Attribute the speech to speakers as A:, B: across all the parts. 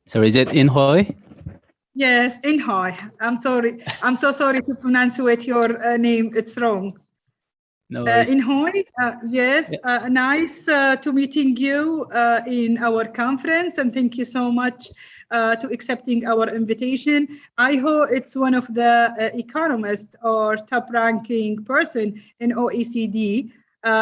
A: So is it in Hoi?
B: Yes, in Hoi. I'm sorry. I'm so sorry to pronounce your name. It's wrong.
A: No worries.
B: In Hoi,
A: Yeah.
B: yes, nice to meeting you in our conference, and thank you so much to accepting our invitation. I hope it's one of the economists or top ranking person in OECD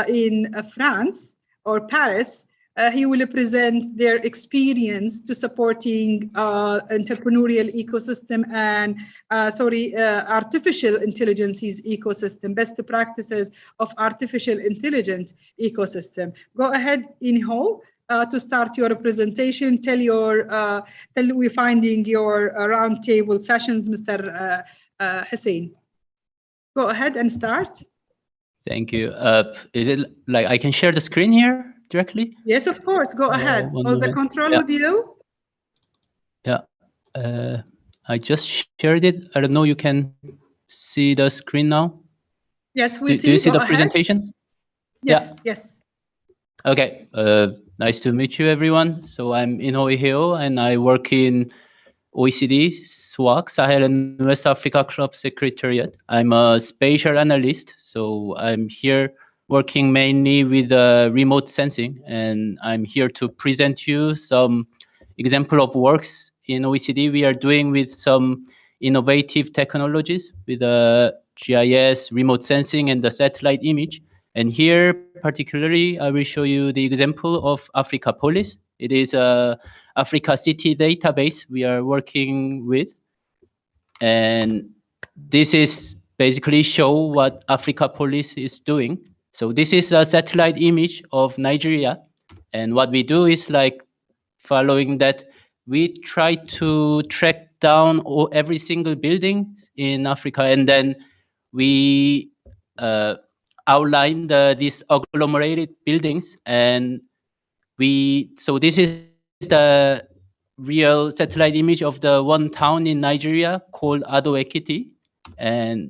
B: in France or Paris. He will present their experience to supporting entrepreneurial ecosystem and artificial intelligence's ecosystem, best practices of artificial intelligence ecosystem. Go ahead, Inho, to start your presentation. Tell we finding your roundtable sessions, Mr. Hussein. Go ahead and start.
A: Thank you. Is it like I can share the screen here directly?
B: Yes, of course. Go ahead.
A: One
B: All the
A: moment.
B: control
A: Yeah.
B: with you.
A: Yeah. I just shared it. I don't know. You can see the screen now.
B: Yes, we
A: Do you
B: see.
A: see
B: Go
A: the
B: ahead.
A: presentation? Yeah.
B: Yes, yes.
A: Okay. Nice to meet you, everyone. So I'm Inho Iheo, and I work in OECD, SWAC, Sahel and West Africa Club Secretariat. I'm a spatial analyst, so I'm here working mainly with remote sensing, and I'm here to present you some example of works in OECD we are doing with some innovative technologies with GIS, remote sensing, and the satellite image. And here, particularly, I will show you the example of Africa Police. It is a Africa City database we are working with. And this is basically show what Africa Police is doing. So this is a satellite image of Nigeria. And what we do is like following that, we try to track down every single building in Africa, and then we uh, outline these agglomerated buildings, and so this is the real satellite image of the one town in Nigeria called Ado Ekiti, and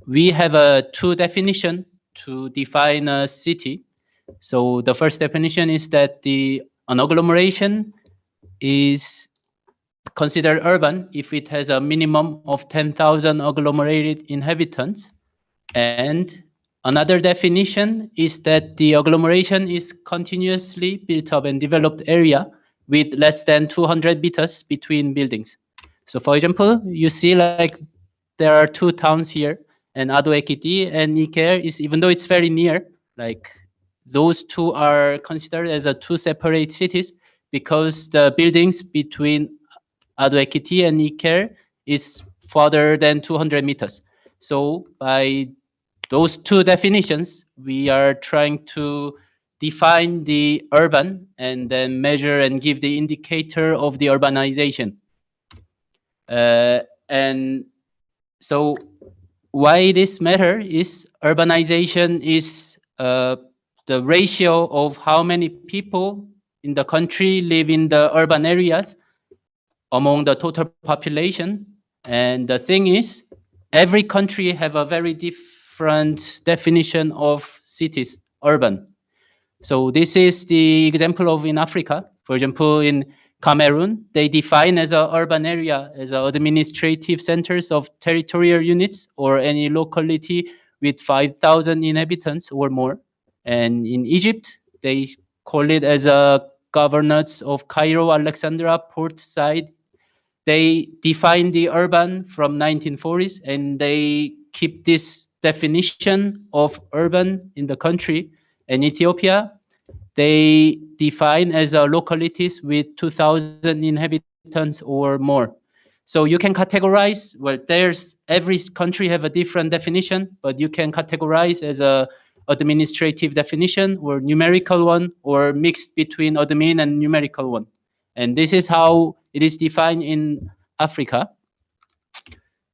A: we have a two definition to define a city. So the first definition is that an agglomeration is considered urban if it has a minimum of 10,000 agglomerated inhabitants. And another definition is that the agglomeration is continuously built up and developed area with less than 200 meters between buildings. So for example, you see like there are two towns here, and Ado Ekiti and Niker is, even though it's very near, like those two are considered as a two separate cities because the buildings between Ado Ekiti and Niker is further than 200 meters. So by those two definitions, we are trying to define the urban and then measure and give the indicator of the urbanization. And so why this matter is urbanization is the ratio of how many people in the country live in the urban areas among the total population. And the thing is, every country have a very different definition of cities, urban. So this is the example of in Africa. For example, in Cameroon, they define as an urban area as administrative centers of territorial units or any locality with 5,000 inhabitants or more. And in Egypt, they call it as a governorates of Cairo, Alexandria, Port Said. They define the urban from 1940s, and they keep this definition of urban in the country. In Ethiopia, they define as localities with 2,000 inhabitants or more. So you can categorize, well, every country have a different definition, but you can categorize as a administrative definition or numerical one or mixed between admin and numerical one. And this is how it is defined in Africa.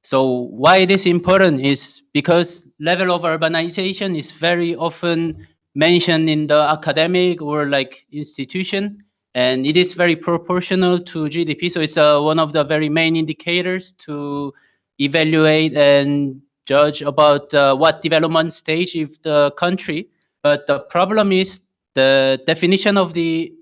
A: So why it is important is because level of urbanization is very often mentioned in the academic or like institution, and it is very proportional to GDP. So it's one of the very main indicators to evaluate and judge about what development stage of the country. But the problem is the definition of the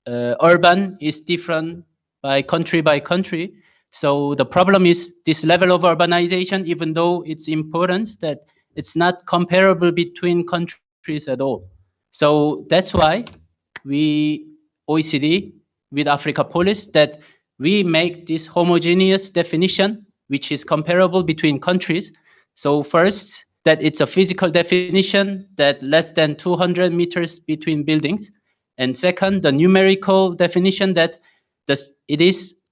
A: urban is different by country. So the problem is this level of urbanization, even though it's important, that it's not comparable between countries at all. So that's why we, OECD, with Africa Police, that we make this homogeneous definition, which is comparable between countries. So first, that it's a physical definition that less than 200 meters between buildings. And second, the numerical definition that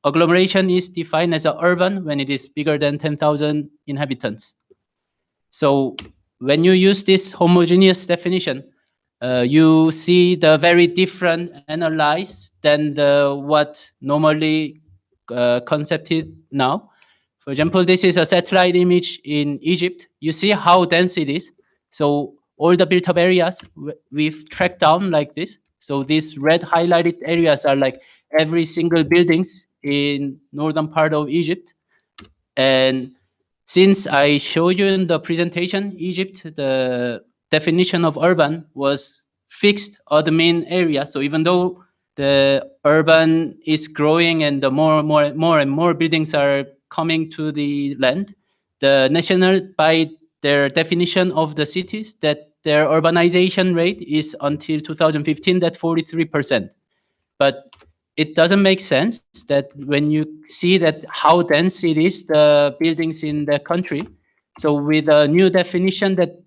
A: agglomeration is defined as a urban when it is bigger than 10,000 inhabitants. So when you use this homogeneous definition, you see the very different analyze than what normally concepted now. For example, this is a satellite image in Egypt. You see how dense it is. So all the built-up areas we've tracked down like this. So these red highlighted areas are like every single buildings in northern part of Egypt. And since I showed you in the presentation, Egypt, the definition of urban was fixed admin area. So even though the urban is growing and the more and more buildings are coming to the land, the national, by their definition of the cities, that their urbanization rate is until 2015 that 43%. But it doesn't make sense that when you see that how dense it is, the buildings in the country. So with a new definition that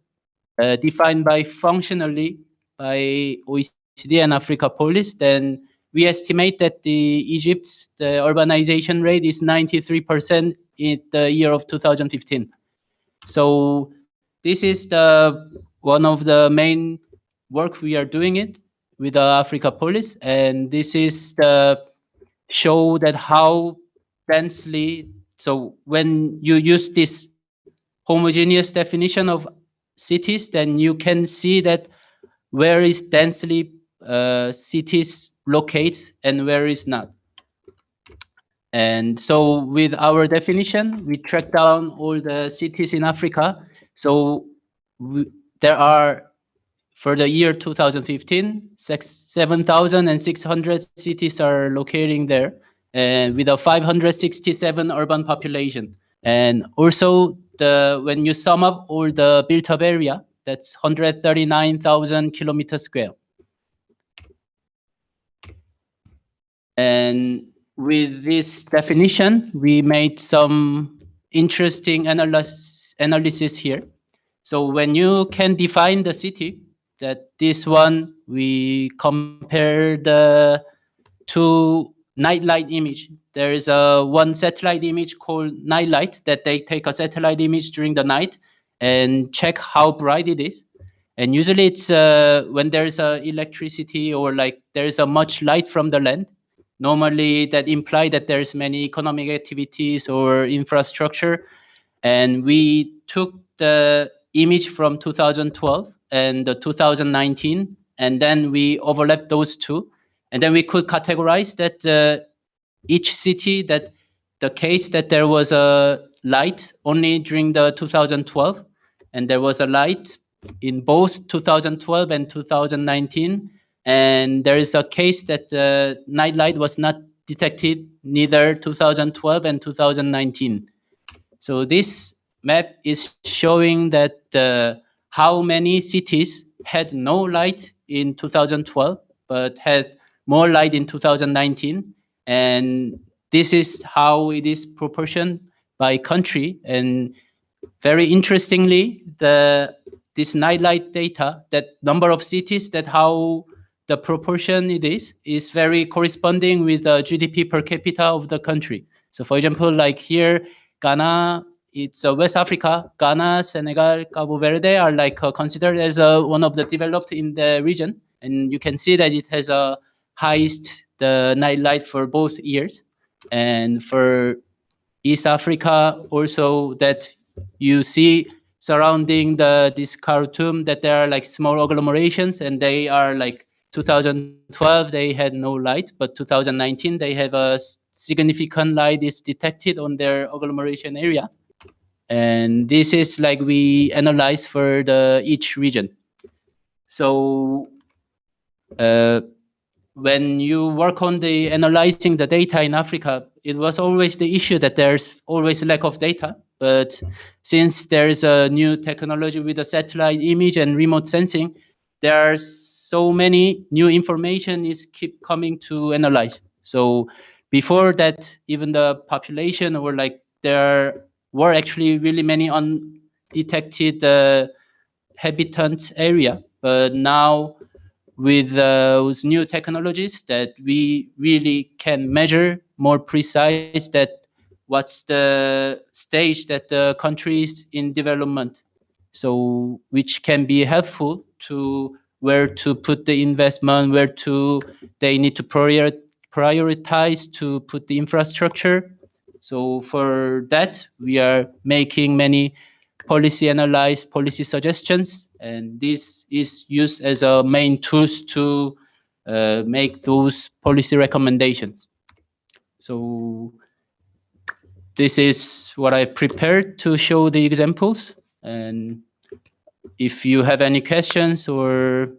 A: defined by functionally by OECD and Africa Police, then we estimate that Egypt's the urbanization rate is 93% in the year of 2015. So this is one of the main work we are doing it with the Africa Police, and this is the show that how densely. So when you use this homogeneous definition of cities, then you can see that where is densely cities locate and where is not. And so with our definition, we track down all the cities in Africa. So there are, for the year 2015, 7,600 cities are locating there, and with a 567 urban population. And also, when you sum up all the built-up area, that's 139,000 kilometers square. And with this definition, we made some interesting analysis here. So when you can define the city, that this one, we compare the two nightlight image. There is one satellite image called nightlight that they take a satellite image during the night and check how bright it is. And usually it's when there's electricity or like there's a much light from the land. Normally that imply that there's many economic activities or infrastructure. And we took the image from 2012 and 2019, and then we overlapped those two. And then we could categorize that each city, that the case that there was a light only during the 2012, and there was a light in both 2012 and 2019. And there is a case that the night light was not detected neither 2012 and 2019. So this map is showing that how many cities had no light in 2012, but had more light in 2019. And this is how it is proportioned by country. And very interestingly, this nightlight data, that number of cities, that how the proportion it is very corresponding with the GDP per capita of the country. So for example, like here, Ghana, it's West Africa, Ghana, Senegal, Cabo Verde are like considered as one of the developed in the region. And you can see that it has a highest the nightlight for both years. And for East Africa also, that you see surrounding this Khartoum, that there are like small agglomerations, and they are like 2012 they had no light, but 2019 they have a significant light is detected on their agglomeration area. And this is like we analyze for each region. So when you work on the analyzing the data in Africa, it was always the issue that there's always a lack of data. But since there is a new technology with the satellite image and remote sensing, there are so many new information is keep coming to analyze. So before that, even the population or like there were actually really many undetected habitant area, but now with those new technologies that we really can measure more precise that what's the stage that the country is in development, so which can be helpful to where to put the investment, where to they need to prioritize to put the infrastructure. So for that we are making many policy analyze, policy suggestions, and this is used as a main tools to make those policy recommendations. So this is what I prepared to show the examples. And if you have any questions or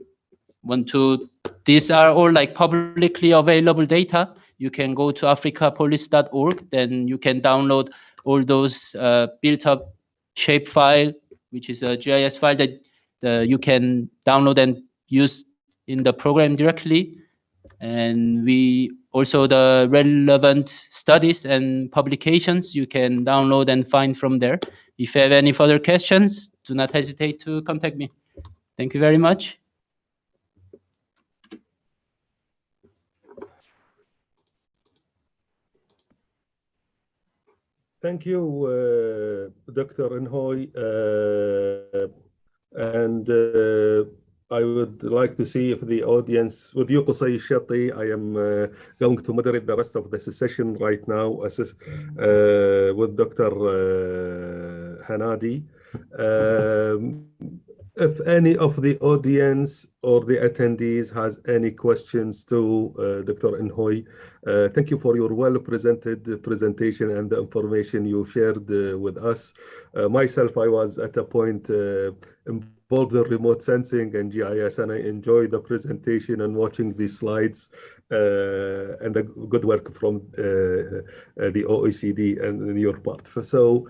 A: want to, these are all like publicly available data. You can go to africapolice.org, then you can download all those built up shapefile, which is a GIS file that you can download and use in the program directly. And we also the relevant studies and publications you can download and find from there. If you have any further questions, do not hesitate to contact me. Thank you very much.
C: Thank you, Dr. Inhoy. And I would like to see if the audience, with you, Qusay Shati, I am going to moderate the rest of this session right now with Dr. Hanadi. If any of the audience or the attendees has any questions to Dr. Inhoy, thank you for your well-presented presentation and the information you shared with us. Myself, I was at a point involved in remote sensing and GIS, and I enjoyed the presentation and watching the slides and the good work from the OECD and your part. So,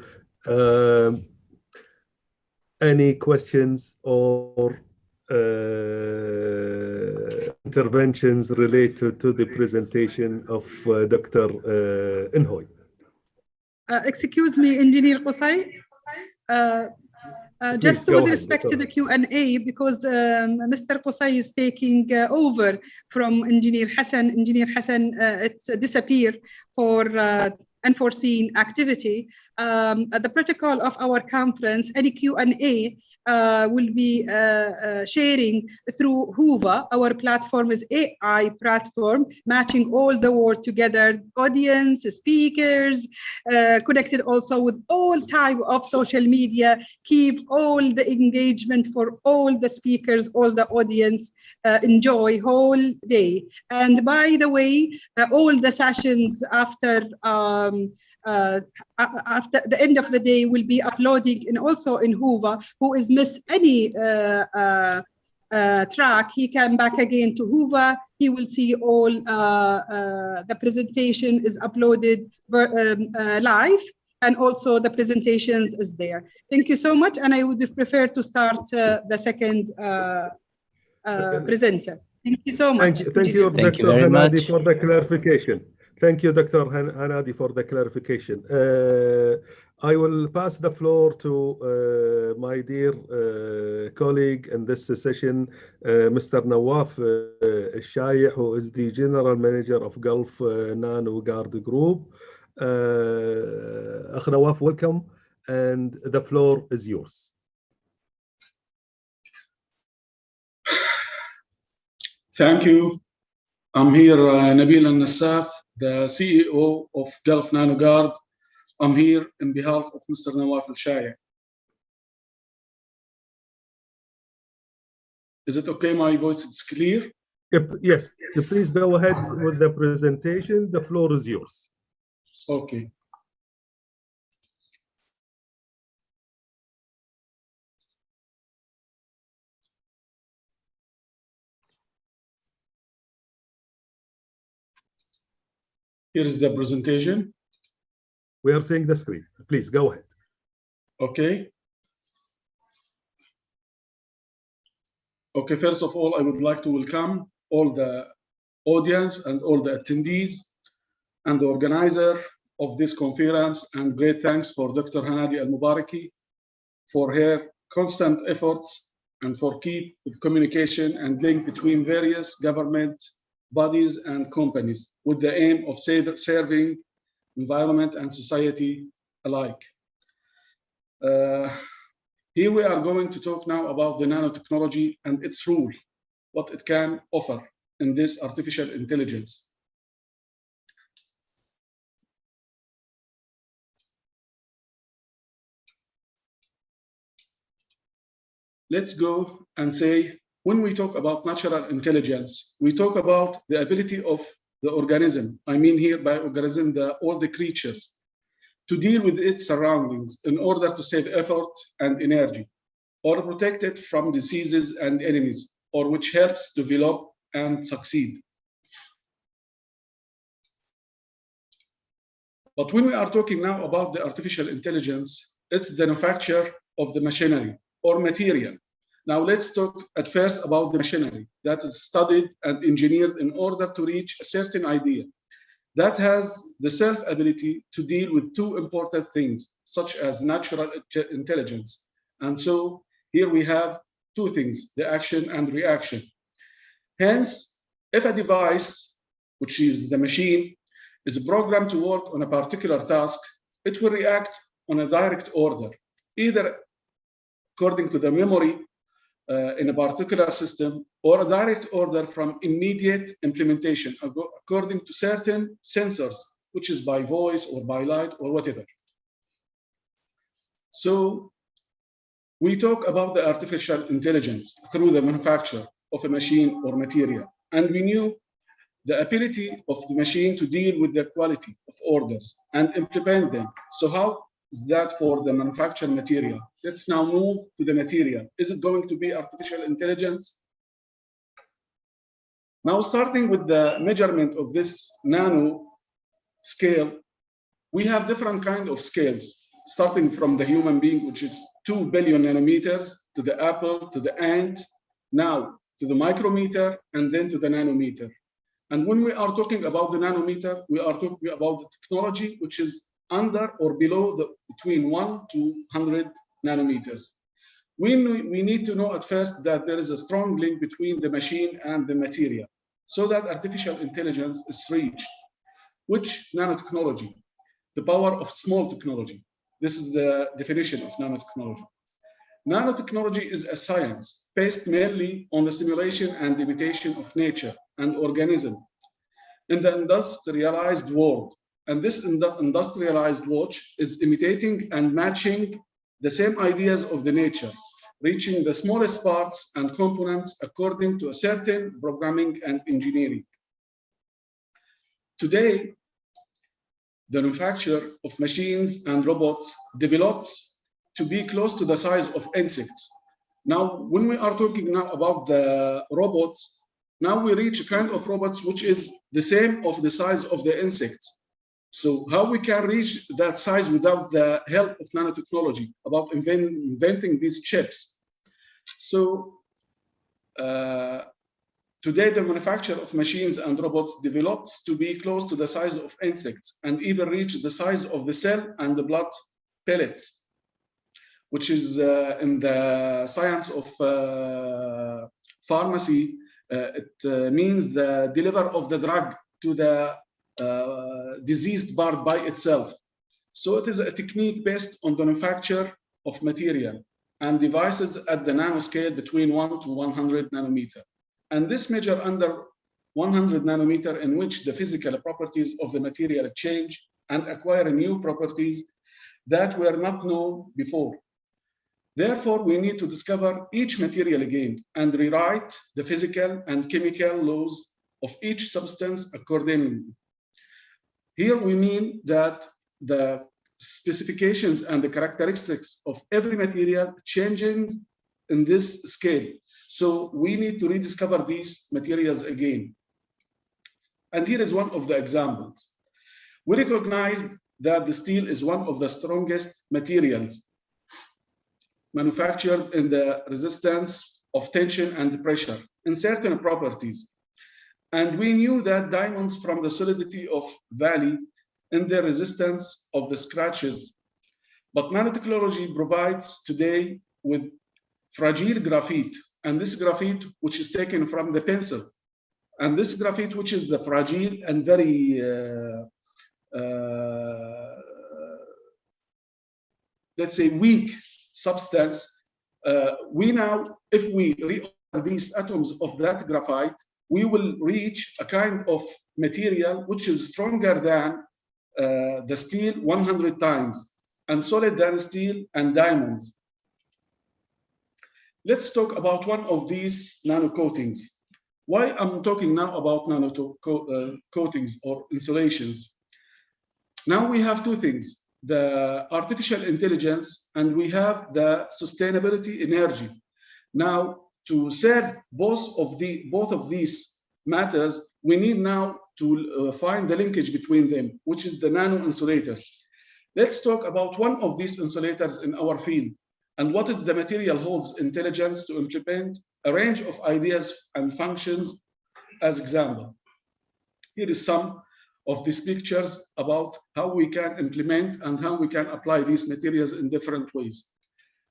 C: any questions or interventions related to the presentation of Dr. Inhoy?
B: Excuse me, Engineer Qusay. Just with respect to the Q&A, because Mr. Qusay is taking over from Engineer Hassan. Engineer Hassan, it's disappeared for unforeseen activity. The protocol of our conference, any Q&A will be sharing through Hoover. Our platform is AI platform, matching all the world together, audience, speakers, connected also with all type of social media, keep all the engagement for all the speakers, all the audience, enjoy whole day. And by the way, all the sessions after the end of the day will be uploading and also in Hoover. Who is miss any track, he can back again to Hoover. He will see all the presentation is uploaded live, and also the presentations is there. Thank you so much, and I would prefer to start the second presenter. Thank you so much.
C: Thank you,
A: Thank you
C: Dr.
A: very
C: Hanadi,
A: much
C: for the clarification. Thank you, Dr. Hanadi, for the clarification. I will pass the floor to my dear colleague in this session, Mr. Nawaf Shayi, who is the General Manager of Gulf Nano Guard Group. Akh Nawaf, welcome, and the floor is yours.
D: Thank you. I'm here, Nabil Al-Nassaf, the CEO of Gulf Nano Guard. I'm here on behalf of Mr. Nawaf Al-Shayi. Is it okay? My voice is clear?
C: Yes, so please go ahead with the presentation. The floor is yours.
D: Okay. Here's the presentation.
C: We are seeing the screen. Please go ahead.
D: Okay. Okay, first of all, I would like to welcome all the audience and all the attendees and the organizer of this conference, and great thanks for Dr. Hanadi Al-Mubaraki for her constant efforts and for keep communication and link between various government bodies and companies with the aim of serving environment and society alike. Here we are going to talk now about the nanotechnology and its role, what it can offer in this artificial intelligence. Let's go and say, when we talk about natural intelligence, we talk about the ability of the organism. I mean here by organism, all the creatures, to deal with its surroundings in order to save effort and energy, or protect it from diseases and enemies, or which helps develop and succeed. But when we are talking now about the artificial intelligence, it's the manufacture of the machinery or material. Now let's talk at first about the machinery that is studied and engineered in order to reach a certain idea that has the self-ability to deal with two important things, such as natural intelligence. And so here we have two things, the action and reaction. Hence, if a device, which is the machine, is programmed to work on a particular task, it will react on a direct order, either according to the memory in a particular system, or a direct order from immediate implementation according to certain sensors, which is by voice or by light or whatever. So we talk about the artificial intelligence through the manufacture of a machine or material. And we knew the ability of the machine to deal with the quality of orders and implement them. So how is that for the manufactured material? Let's now move to the material. Is it going to be artificial intelligence? Now, starting with the measurement of this nano scale, we have different kinds of scales, starting from the human being, which is 2 billion nanometers, to the apple, to the ant, now to the micrometer, and then to the nanometer. And when we are talking about the nanometer, we are talking about the technology which is under or below between 1 to 100 nanometers. We need to know at first that there is a strong link between the machine and the material, so that artificial intelligence is reached. Which nanotechnology? The power of small technology. This is the definition of nanotechnology. Nanotechnology is a science based mainly on the simulation and imitation of nature and organism in the industrialized world. And this industrialized world is imitating and matching the same ideas of the nature, reaching the smallest parts and components according to a certain programming and engineering. Today, the manufacture of machines and robots develops to be close to the size of insects. Now, when we are talking now about the robots, now we reach a kind of robots which is the same of the size of the insects. So how we can reach that size without the help of nanotechnology, about inventing these chips? So today the manufacture of machines and robots develops to be close to the size of insects and even reach the size of the cell and the blood pellets, which is in the science of pharmacy, it means the delivery of the drug to the diseased part by itself. So it is a technique based on the manufacture of material and devices at the nanoscale between 1 to 100 nanometer. And this measure under 100 nanometer, in which the physical properties of the material change and acquire new properties that were not known before. Therefore, we need to discover each material again and rewrite the physical and chemical laws of each substance accordingly. Here we mean that the specifications and the characteristics of every material changing in this scale. So we need to rediscover these materials again. And here is one of the examples. We recognized that the steel is one of the strongest materials manufactured in the resistance of tension and pressure in certain properties. And we knew that diamonds from the solidity of valley in the resistance of the scratches. But nanotechnology provides today with fragile graphite, and this graphite which is taken from the pencil, and this graphite which is the fragile and very let's say weak substance. We now, if we reorder these atoms of that graphite, we will reach a kind of material which is stronger than the steel 100 times and solid than steel and diamonds. Let's talk about one of these nano coatings. Why I'm talking now about nano coatings or insulations? Now we have two things, the artificial intelligence and we have the sustainability energy. Now, to serve both of these matters, we need now to find the linkage between them, which is the nano insulators. Let's talk about one of these insulators in our field and what is the material holds intelligence to implement a range of ideas and functions as example. Here is some of these pictures about how we can implement and how we can apply these materials in different ways.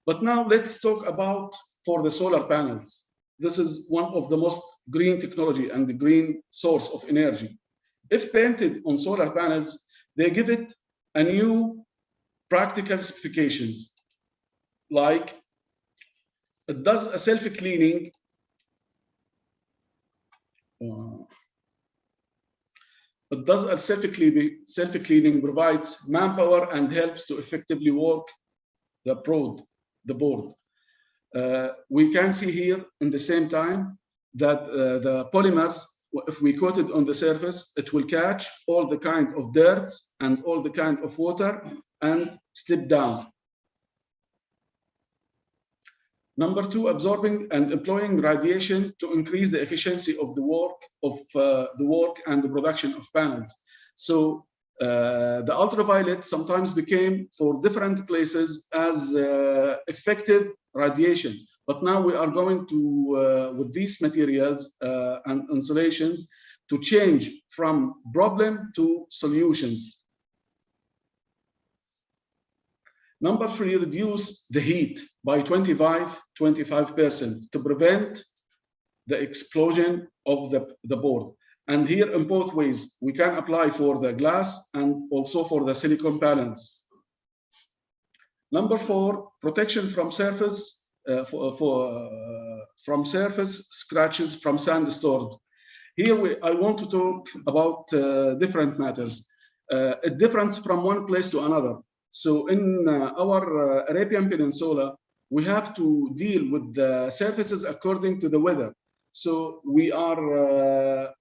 D: But now let's talk about for the solar panels. This is one of the most green technology and the green source of energy. If painted on solar panels, they give it a new practical specifications, like it does a self-cleaning, self-cleaning, provides manpower and helps to effectively work the board. We can see here in the same time that the polymers, if we coat it on the surface, it will catch all the kind of dirt and all the kind of water and slip down. Number two, absorbing and employing radiation to increase the efficiency of the work and the production of panels. So the ultraviolet sometimes became for different places as effective radiation. But now we are going to, with these materials and insulations, to change from problem to solutions. Number three, reduce the heat by 25% to prevent the explosion of the board. And here in both ways, we can apply for the glass and also for the silicon panels. Number four, protection from surface scratches from sandstorm. Here I want to talk about different matters. A difference from one place to another. So in our Arabian Peninsula, we have to deal with the surfaces according to the weather. So we are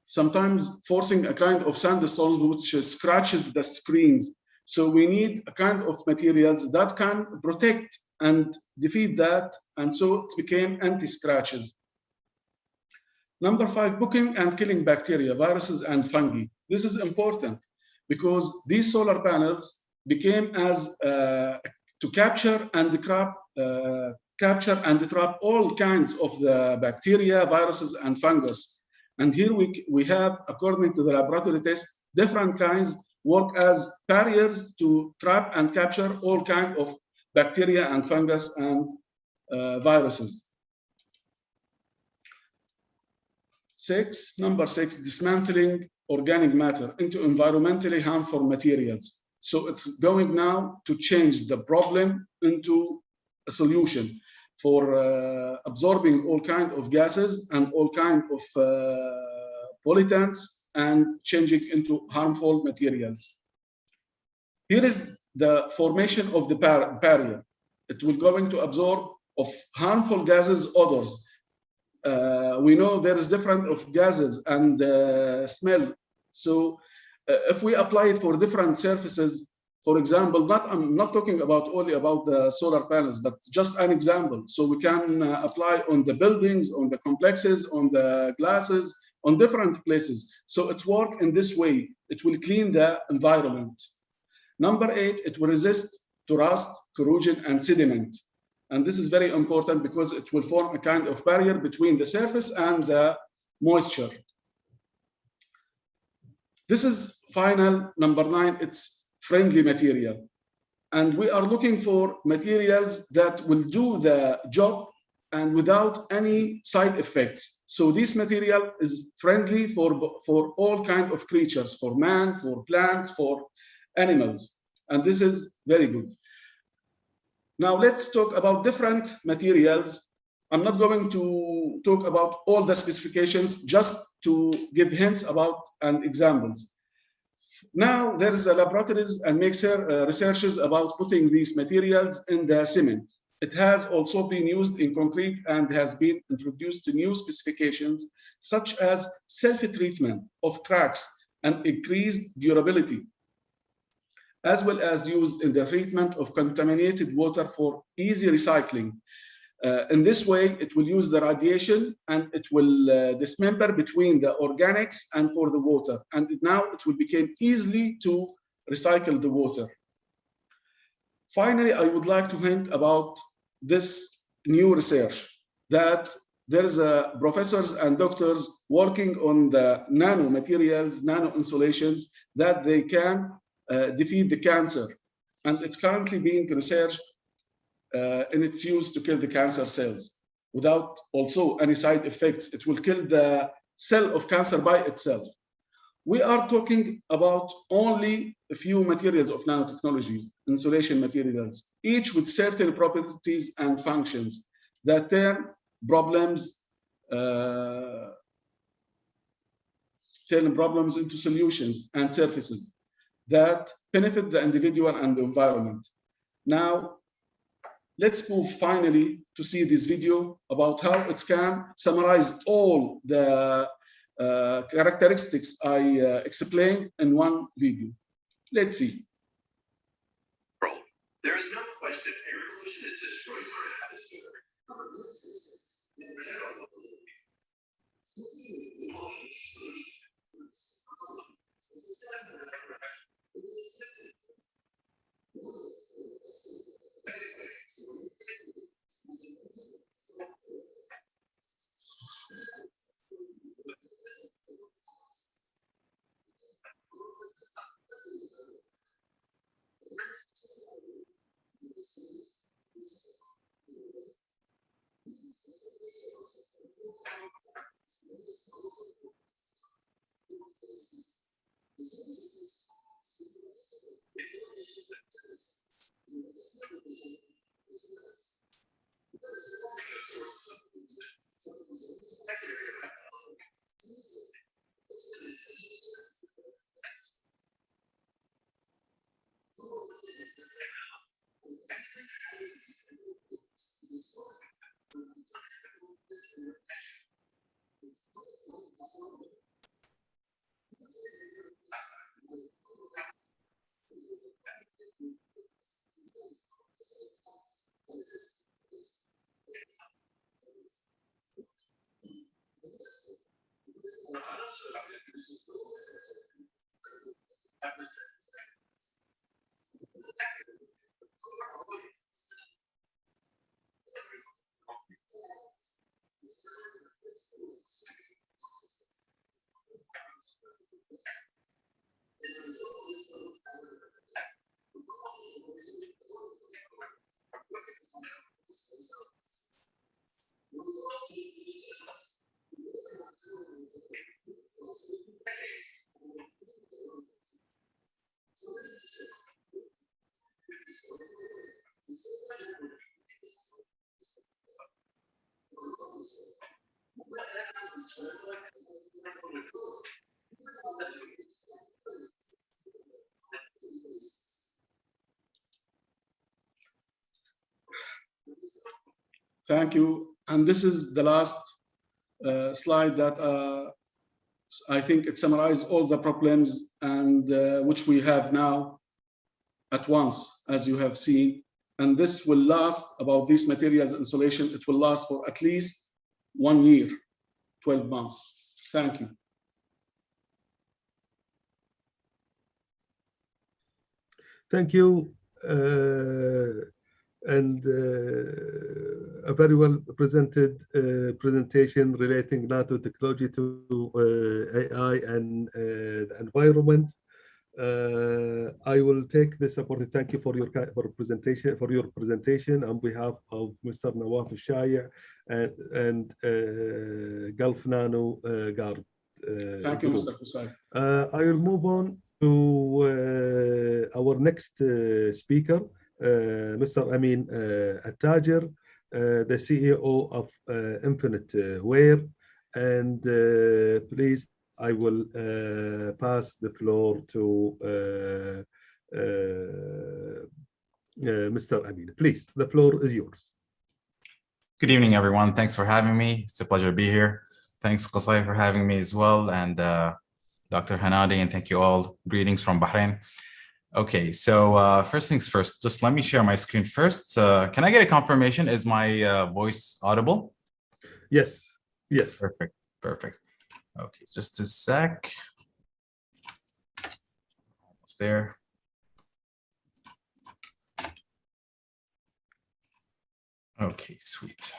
D: sometimes forcing a kind of sandstorms which scratches the screens. So we need a kind of materials that can protect and defeat that, and so it became anti-scratches. Number five, blocking and killing bacteria, viruses, and fungi. This is important because these solar panels became as to capture and trap all kinds of the bacteria, viruses, and fungus. And here we have, according to the laboratory test, different kinds work as barriers to trap and capture all kinds of bacteria and fungus and viruses. Number six, dismantling organic matter into environmentally harmful materials. So it's going now to change the problem into a solution for absorbing all kinds of gases and all kinds of pollutants and changing into harmful materials. Here is the formation of the barrier. It will going to absorb of harmful gases, odors. We know there is different of gases and smell. So if we apply it for different surfaces, for example, I'm not talking about only about the solar panels, but just an example. So we can apply on the buildings, on the complexes, on the glasses, on different places. So it works in this way. It will clean the environment. Number 8, it will resist to rust, corrosion, and sediment. And this is very important because it will form a kind of barrier between the surface and the moisture. This is final, number 9, it's friendly material. And we are looking for materials that will do the job and without any side effects. So this material is friendly for all kinds of creatures, for man, for plants, for animals. And this is very good. Now let's talk about different materials. I'm not going to talk about all the specifications, just to give hints about and examples. Now there's laboratories and researches about putting these materials in the cement. It has also been used in concrete and has been introduced to new specifications, such as self-treatment of cracks and increased durability, as well as used in the treatment of contaminated water for easy recycling. In this way, it will use the radiation and it will dismember between the organics and for the water. And now it will become easily to recycle the water. Finally, I would like to hint about this new research that there's professors and doctors working on the nano materials, nano insulations, that they can defeat the cancer. And it's currently being researched in its use to kill the cancer cells without also any side effects. It will kill the cell of cancer by itself. We are talking about only a few materials of nanotechnologies, insulation materials, each with certain properties and functions that turn problems into solutions and surfaces that benefit the individual and the environment. Now, let's move finally to see this video about how it can summarize all the characteristics I explained in one video. Let's see.
E: There is no question air pollution is destroying our atmosphere. Our root systems,
D: Thank you. And this is the last slide that I think it summarizes all the problems and which we have now at once, as you have seen. And this will last, about these materials insulation, it will last for at least 1 year, 12 months. Thank you.
C: Thank you. And a very well presented presentation relating nanotechnology to AI and the environment. I will take this opportunity. Thank you for your presentation on behalf of Mr. Nawaf Shaya and Gulf Nano Guard.
D: Thank you, Mr. Kusai.
C: I will move on to our next speaker, Mr. Amin Attajer, the CEO of Infinite Wear. And please, I will pass the floor to Mr. Amin. Please, the floor is yours.
F: Good evening, everyone. Thanks for having me. It's a pleasure to be here. Thanks, Qasai, for having me as well, and Dr. Hanadi, and thank you all. Greetings from Bahrain. Okay, so first things first, just let me share my screen first. Can I get a confirmation? Is my voice audible?
C: Yes, yes.
F: Perfect, perfect. Okay, just a sec. Almost there. Okay, sweet.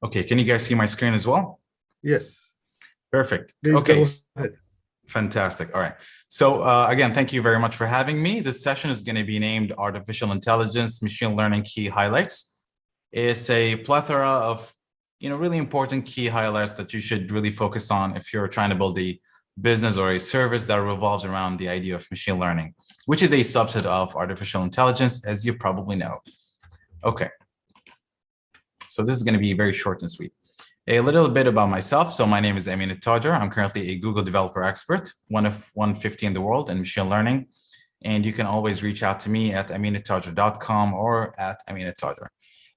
F: Okay, can you guys see my screen as well?
C: Yes.
F: Perfect.
C: Please
F: okay.
C: Go ahead.
F: Fantastic. All right. So again, thank you very much for having me. This session is going to be named Artificial Intelligence, Machine Learning Key Highlights. It's a plethora of really important key highlights that you should really focus on if you're trying to build a business or a service that revolves around the idea of machine learning, which is a subset of artificial intelligence, as you probably know. Okay. So this is going to be very short and sweet. A little bit about myself. So my name is Amin Attajer. I'm currently a Google developer expert, one of 150 in the world in machine learning. And you can always reach out to me at aminattajer.com or at Amin Attajer.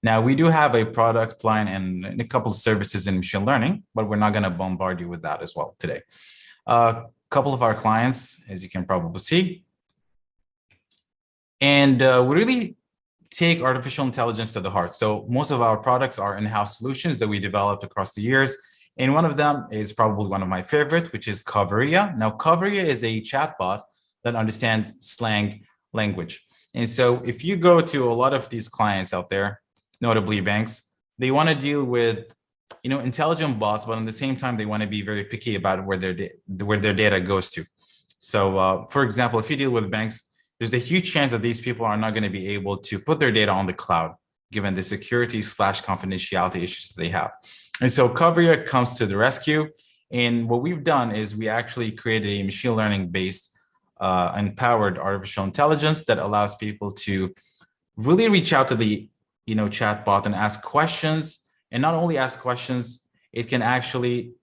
F: Now, we do have a product line and a couple of services in machine learning, but we're not going to bombard you with that as well today. A couple of our clients, as you can probably see. And we really take artificial intelligence to the heart. So most of our products are in-house solutions that we developed across the years. And one of them is probably one of my favorite, which is Coveria. Now, Coveria is a chatbot that understands slang language. And so if you go to a lot of these clients out there, notably banks, they want to deal with intelligent bots, but at the same time, they want to be very picky about where their data goes to. So for example, if you deal with banks, there's a huge chance that these people are not going to be able to put their data on the cloud, given the security/confidentiality issues that they have. And so Coveria comes to the rescue. And what we've done is we actually created a machine learning based empowered artificial intelligence that allows people to really reach out to the chatbot and ask questions. And not only ask questions, it can actually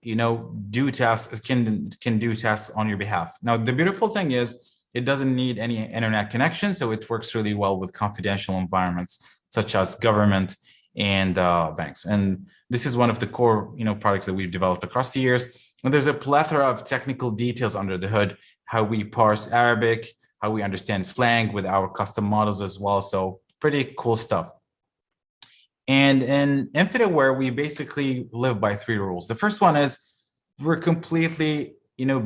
F: do tasks, can do tasks on your behalf. Now, the beautiful thing is, it doesn't need any internet connection, so it works really well with confidential environments such as government and banks. And this is one of the core products that we've developed across the years. And there's a plethora of technical details under the hood, how we parse Arabic, how we understand slang with our custom models as well. So pretty cool stuff. And in Infinite Wear, we basically live by 3 rules. The first one is we're completely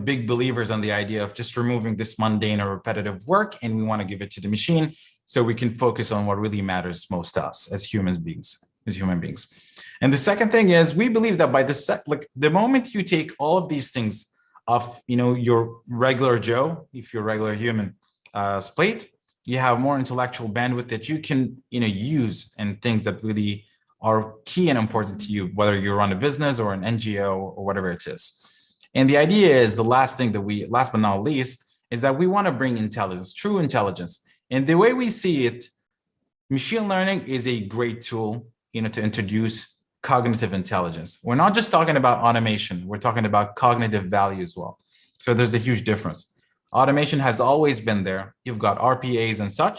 F: big believers on the idea of just removing this mundane or repetitive work, and we want to give it to the machine so we can focus on what really matters most to us as human beings. And the second thing is we believe that by the moment you take all of these things off, your regular Joe, if you're a regular human plate, you have more intellectual bandwidth that you can use in things that really are key and important to you, whether you run a business or an NGO or whatever it is. And the idea is the last but not least, is that we want to bring intelligence, true intelligence. And the way we see it, machine learning is a great tool, to introduce cognitive intelligence. We're not just talking about automation, we're talking about cognitive value as well. So there's a huge difference. Automation has always been there. You've got RPAs and such,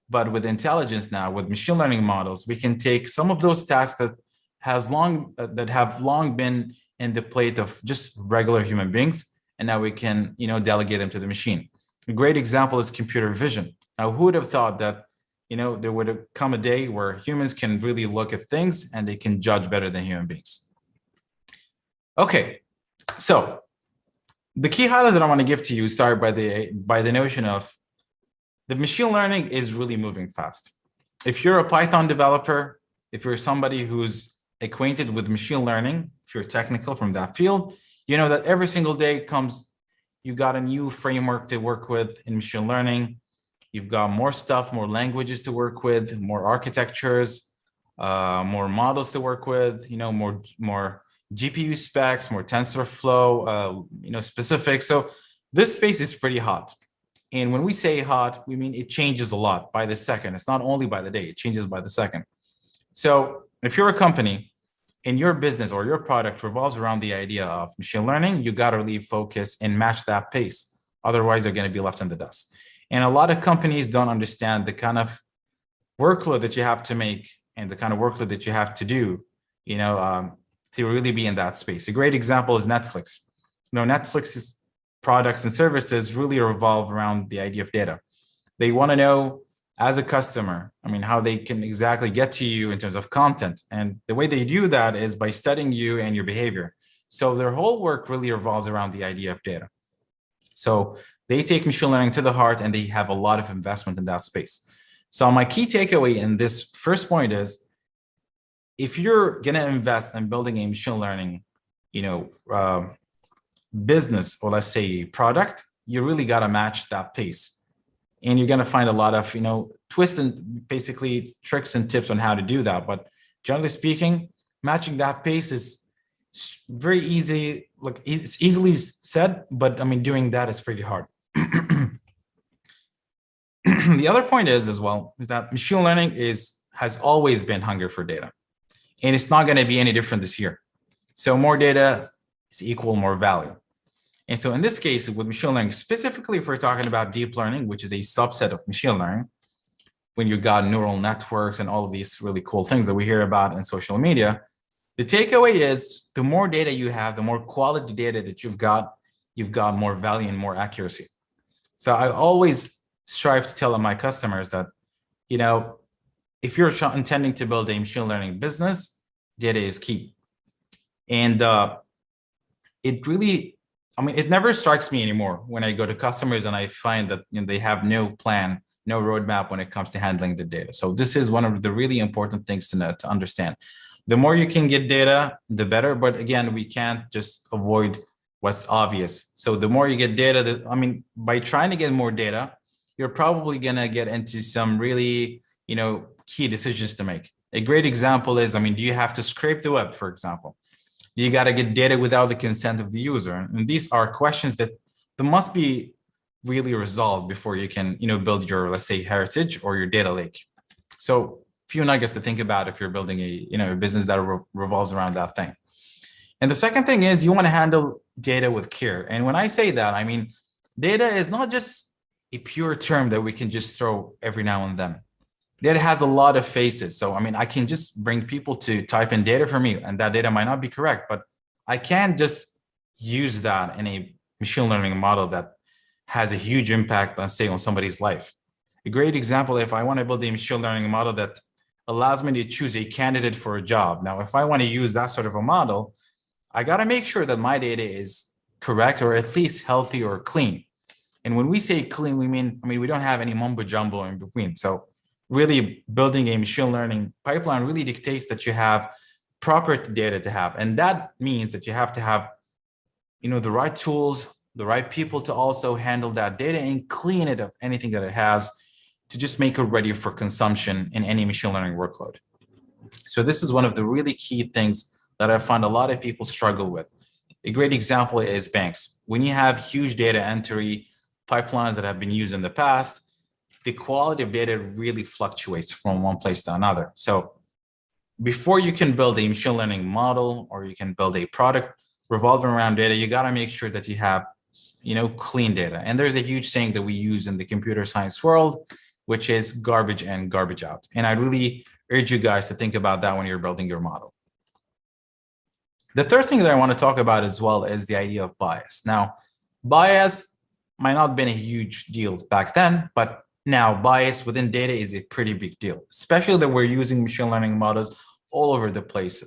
F: but with intelligence now, with machine learning models, we can take some of those tasks that have long been in the plate of just regular human beings, and now we can delegate them to the machine. A great example is computer vision. Now, who would have thought that there would have come a day where humans can really look at things and they can judge better than human beings? Okay, so the key highlights that I want to give to you start by the notion of the machine learning is really moving fast. If you're a Python developer, if you're somebody who's acquainted with machine learning, if you're technical from that field, you know that every single day comes, you got a new framework to work with in machine learning. You've got more stuff, more languages to work with, more architectures, more models to work with, more GPU specs, more TensorFlow, specific. So this space is pretty hot. And when we say hot, we mean it changes a lot by the second. It's not only by the day, it changes by the second. So if you're a company and your business or your product revolves around the idea of machine learning, you got to really focus and match that pace. Otherwise, you're going to be left in the dust. And a lot of companies don't understand the kind of workload that you have to make and the kind of workload that you have to do, to really be in that space. A great example is Netflix. Netflix's products and services really revolve around the idea of data. They want to know, as a customer, how they can exactly get to you in terms of content. And the way they do that is by studying you and your behavior. So their whole work really revolves around the idea of data. So they take machine learning to the heart and they have a lot of investment in that space. So my key takeaway in this first point is, if you're going to invest in building a machine learning, business, or let's say product, you really got to match that pace. And you're going to find a lot of, twists and basically tricks and tips on how to do that. But generally speaking, matching that pace is very easy. Look, it's easily said, but doing that is pretty hard. The other point is that machine learning has always been hungry for data, and it's not going to be any different this year. So more data is equal more value. And so in this case, with machine learning, specifically if we're talking about deep learning, which is a subset of machine learning, when you got neural networks and all of these really cool things that we hear about in social media, the takeaway is the more data you have, the more quality data that you've got more value and more accuracy. So I always strive to tell my customers that, if you're intending to build a machine learning business, data is key. And it really, it never strikes me anymore when I go to customers and I find that they have no plan, no roadmap when it comes to handling the data. So this is one of the really important things to understand. The more you can get data, the better. But again, we can't just avoid what's obvious. So the more you get data, by trying to get more data, you're probably going to get into some really, key decisions to make. A great example is, do you have to scrape the web, for example? You got to get data without the consent of the user. And these are questions that must be really resolved before you can, build your, let's say, heritage or your data lake. So few nuggets to think about if you're building a business that revolves around that thing. And the second thing is you want to handle data with care. And when I say that, data is not just a pure term that we can just throw every now and then. Data has a lot of faces. So, I can just bring people to type in data for me, and that data might not be correct, but I can just use that in a machine learning model that has a huge impact on, say, on somebody's life. A great example, if I want to build a machine learning model that allows me to choose a candidate for a job. Now, if I want to use that sort of a model, I got to make sure that my data is correct or at least healthy or clean. And when we say clean, we mean, we don't have any mumbo jumbo in between. So really building a machine learning pipeline really dictates that you have proper data to have. And that means that you have to have, the right tools, the right people to also handle that data and clean it up, anything that it has, to just make it ready for consumption in any machine learning workload. So this is one of the really key things that I find a lot of people struggle with. A great example is banks. When you have huge data entry pipelines that have been used in the past, the quality of data really fluctuates from one place to another. So before you can build a machine learning model or you can build a product revolving around data, you got to make sure that you have, clean data. And there's a huge saying that we use in the computer science world, which is garbage in, garbage out. And I really urge you guys to think about that when you're building your model. The third thing that I want to talk about as well is the idea of bias. Now, bias might not have been a huge deal back then, but now bias within data is a pretty big deal, especially that we're using machine learning models all over the place.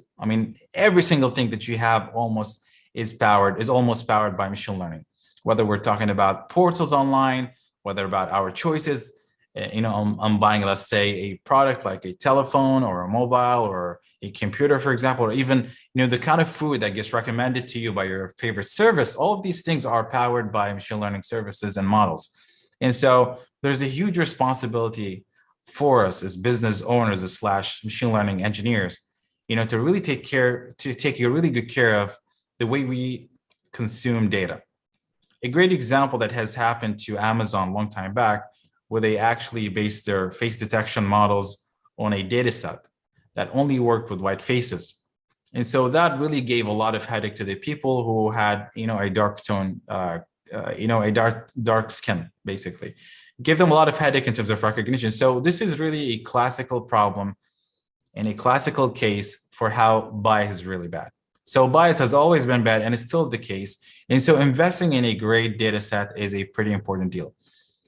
F: Every single thing that you have almost is almost powered by machine learning. Whether we're talking about portals online, whether about our choices, I'm buying, let's say, a product like a telephone or a mobile or a computer, for example, or even, the kind of food that gets recommended to you by your favorite service. All of these things are powered by machine learning services and models. And so there's a huge responsibility for us as business owners / machine learning engineers, to really take a really good care of the way we consume data. A great example that has happened to Amazon a long time back, where they actually based their face detection models on a data set that only worked with white faces. And so that really gave a lot of headache to the people who had, a dark tone, a dark skin, basically. Give them a lot of headache in terms of recognition. So this is really a classical problem and a classical case for how bias is really bad. So bias has always been bad and it's still the case. And so investing in a great data set is a pretty important deal.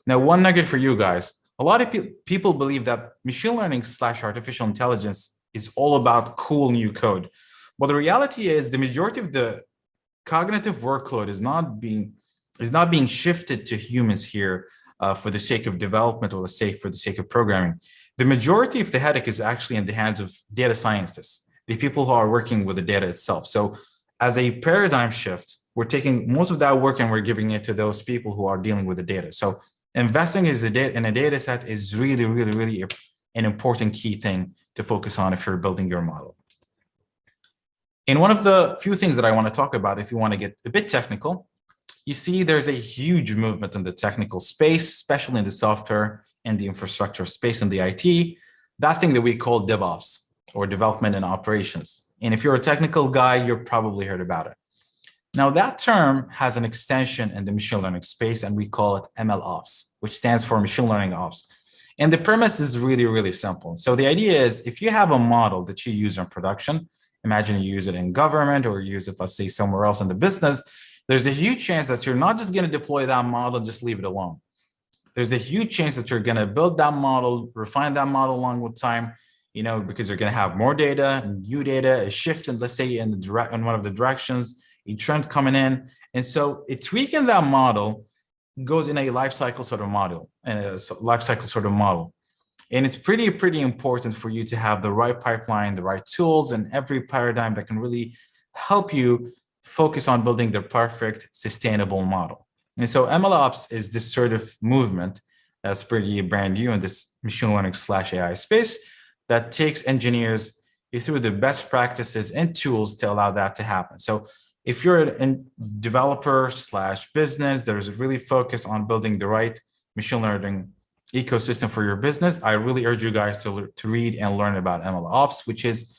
F: Now, one nugget for you guys. A lot of people believe that machine learning / artificial intelligence is all about cool new code. Well, the reality is the majority of the cognitive workload is not being shifted to humans here for the sake of development or for the sake of programming. The majority of the headache is actually in the hands of data scientists, the people who are working with the data itself. So as a paradigm shift, we're taking most of that work and we're giving it to those people who are dealing with the data. So investing in a data set is really, really, really an important key thing to focus on if you're building your model. And one of the few things that I want to talk about, if you want to get a bit technical, you see there's a huge movement in the technical space, especially in the software and the infrastructure space and the IT, that thing that we call DevOps, or development and operations. And if you're a technical guy, you've probably heard about it. Now that term has an extension in the machine learning space, and we call it MLOps, which stands for machine learning ops. And the premise is really, really simple. So the idea is if you have a model that you use in production, imagine you use it in government or you use it, let's say, somewhere else in the business, there's a huge chance that you're not just going to deploy that model and just leave it alone. There's a huge chance that you're going to build that model, refine that model along with time, because you're going to have more data, new data, a shift in, let's say, in one of the directions, a trend coming in. And so tweaking that model goes in a life cycle sort of model. And it's pretty important for you to have the right pipeline, the right tools, and every paradigm that can really help you focus on building the perfect sustainable model. And so MLOps is this sort of movement that's pretty brand new in this machine learning / AI space that takes engineers through the best practices and tools to allow that to happen. So if you're a developer / business, there's really focus on building the right machine learning ecosystem for your business, I really urge you guys to read and learn about MLOps, which is,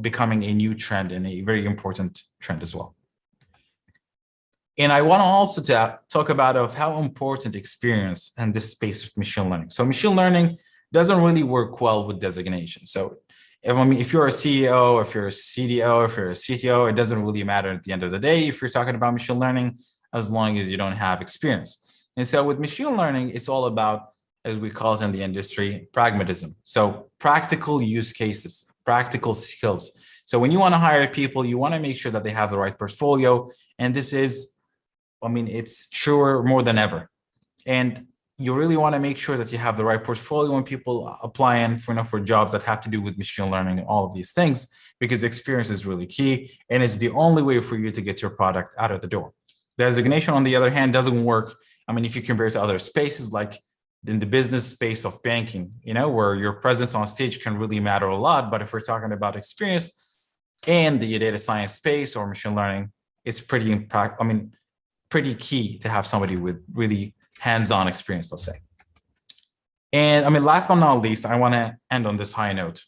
F: becoming a new trend and a very important trend as well. And I want to also talk about how important experience in this space of machine learning. So machine learning doesn't really work well with designation. So if you're a CEO, if you're a CDO, if you're a CTO, it doesn't really matter at the end of the day if you're talking about machine learning, as long as you don't have experience. And so with machine learning, it's all about, as we call it in the industry, pragmatism. So practical use cases, practical skills. So when you want to hire people, you want to make sure that they have the right portfolio. And this is, it's truer more than ever. And you really want to make sure that you have the right portfolio when people applying for jobs that have to do with machine learning and all of these things, because experience is really key. And it's the only way for you to get your product out of the door. Designation, on the other hand, doesn't work. If you compare it to other spaces, like in the business space of banking, where your presence on stage can really matter a lot. But if we're talking about experience and the data science space or machine learning, it's pretty key to have somebody with really hands-on experience, let's say. And last but not least, I want to end on this high note.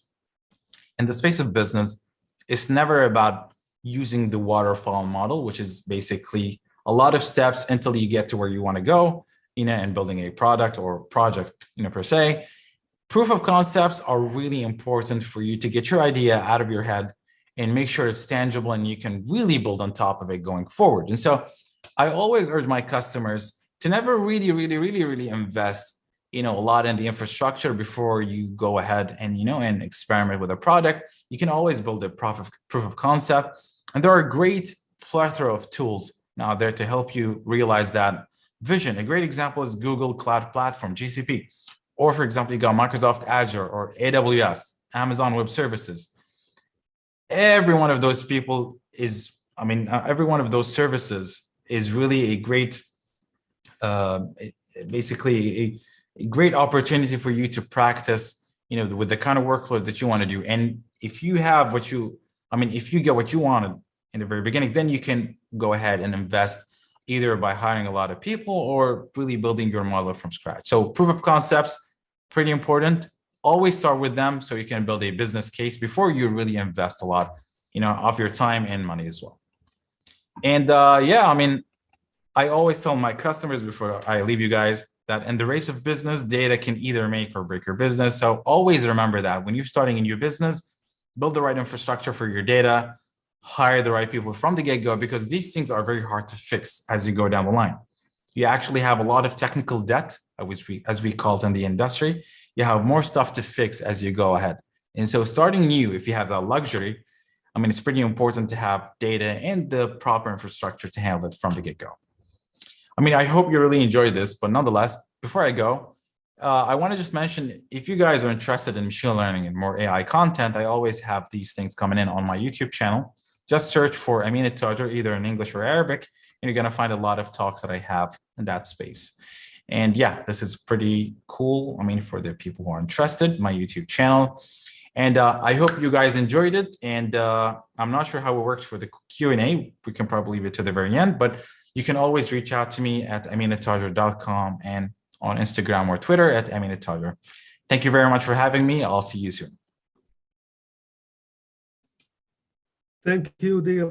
F: In the space of business, it's never about using the waterfall model, which is basically a lot of steps until you get to where you want to go, and building a product or project, per se. Proof of concepts are really important for you to get your idea out of your head and make sure it's tangible and you can really build on top of it going forward. And so I always urge my customers to never really invest, a lot in the infrastructure before you go ahead and, and experiment with a product. You can always build a proof of concept. And there are great plethora of tools now there to help you realize that vision. A great example is Google Cloud Platform, GCP. Or for example, you got Microsoft Azure or AWS, Amazon Web Services. Every one of those people is, every one of those services is really a great, basically a great opportunity for you to practice, with the kind of workload that you want to do. And if you have what you, if you get what you wanted in the very beginning, then you can go ahead and invest either by hiring a lot of people or really building your model from scratch. So proof of concepts, pretty important. Always start with them so you can build a business case before you really invest a lot, of your time and money as well. And I always tell my customers before I leave you guys that in the race of business, data can either make or break your business. So always remember that when you're starting a new business, build the right infrastructure for your data, hire the right people from the get-go, because these things are very hard to fix as you go down the line. You actually have a lot of technical debt, as we call it in the industry. You have more stuff to fix as you go ahead. And so starting new, if you have that luxury, it's pretty important to have data and the proper infrastructure to handle it from the get-go. I hope you really enjoyed this, but nonetheless, before I go, I want to just mention, if you guys are interested in machine learning and more AI content, I always have these things coming in on my YouTube channel. Just search for Amin Al-Tajer, either in English or Arabic, and you're going to find a lot of talks that I have in that space. And yeah, this is pretty cool. For the people who are interested, my YouTube channel. And I hope you guys enjoyed it. And I'm not sure how it works for the Q&A. We can probably leave it to the very end, but you can always reach out to me at aminaltajer.com and on Instagram or Twitter at Amin Al-Tajer. Thank you very much for having me. I'll see you soon.
C: Thank you, dear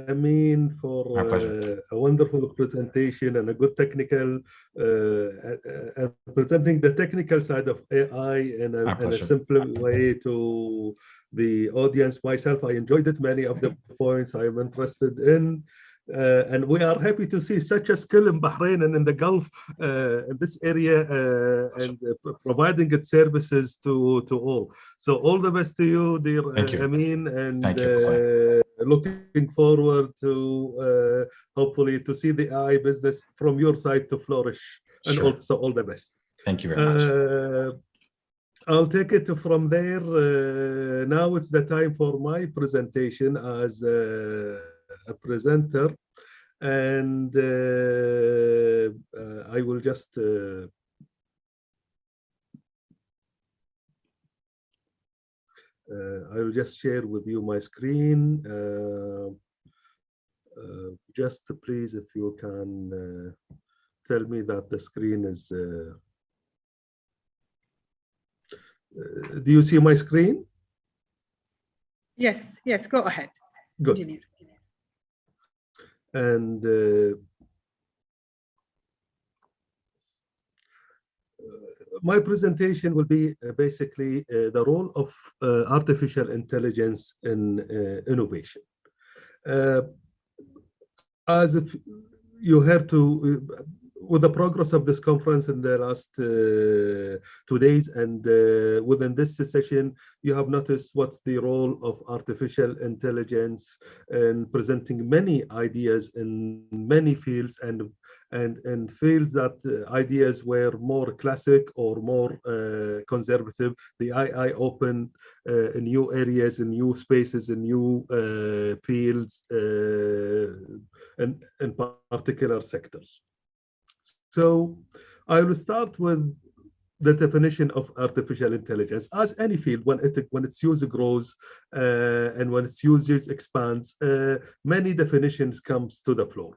C: Amin, for a wonderful presentation and a good technical, presenting the technical side of AI in a simple way to the audience. Myself, I enjoyed it. Many of the points I am interested in. And we are happy to see such a skill in Bahrain and in the Gulf, in this area, and providing its services to all. So all the best to you, dear Amin, and looking forward to hopefully to see the AI business from your side to flourish. And also all the best.
F: Thank you very much.
C: I'll take it from there. Now it's the time for my presentation as a presenter, and I will just share with you my screen. Just please, if you can tell me that the screen is. Do you see my screen?
B: Yes, go ahead.
C: Good.
B: Engineer.
C: And my presentation will be basically the role of artificial intelligence in innovation. As if you heard with the progress of this conference in the last 2 days, and within this session, you have noticed what's the role of artificial intelligence in presenting many ideas in many fields, and fields that ideas were more classic or more conservative. The AI opened new areas, in new spaces, in new fields, in particular sectors. So I will start with the definition of artificial intelligence. As any field, when its use grows and when its usage expands, many definitions comes to the floor.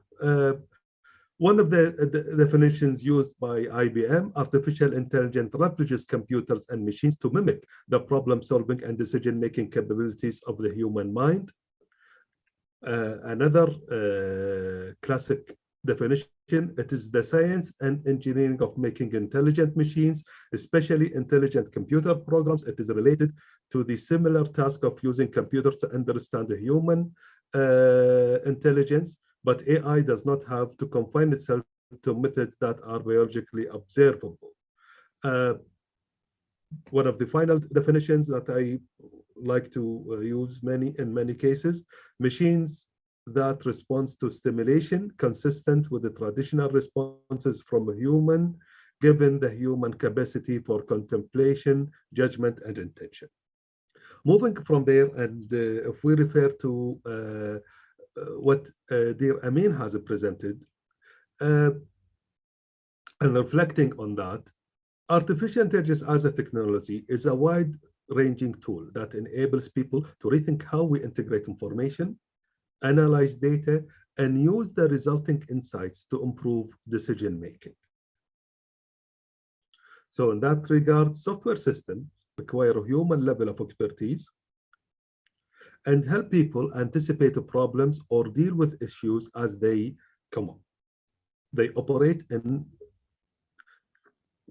C: One of the definitions used by IBM, artificial intelligence leverages computers and machines to mimic the problem-solving and decision-making capabilities of the human mind. Another classic definition, it is the science and engineering of making intelligent machines, especially intelligent computer programs. It is related to the similar task of using computers to understand the human intelligence, but AI does not have to confine itself to methods that are biologically observable. One of the final definitions that I like to use in many cases, machines that responds to stimulation consistent with the traditional responses from a human, given the human capacity for contemplation, judgment, and intention. Moving from there, and if we refer to what dear Amin has presented, and reflecting on that, artificial intelligence as a technology is a wide-ranging tool that enables people to rethink how we integrate information, analyze data, and use the resulting insights to improve decision-making. So in that regard, software systems require a human level of expertise and help people anticipate problems or deal with issues as they come up. They operate in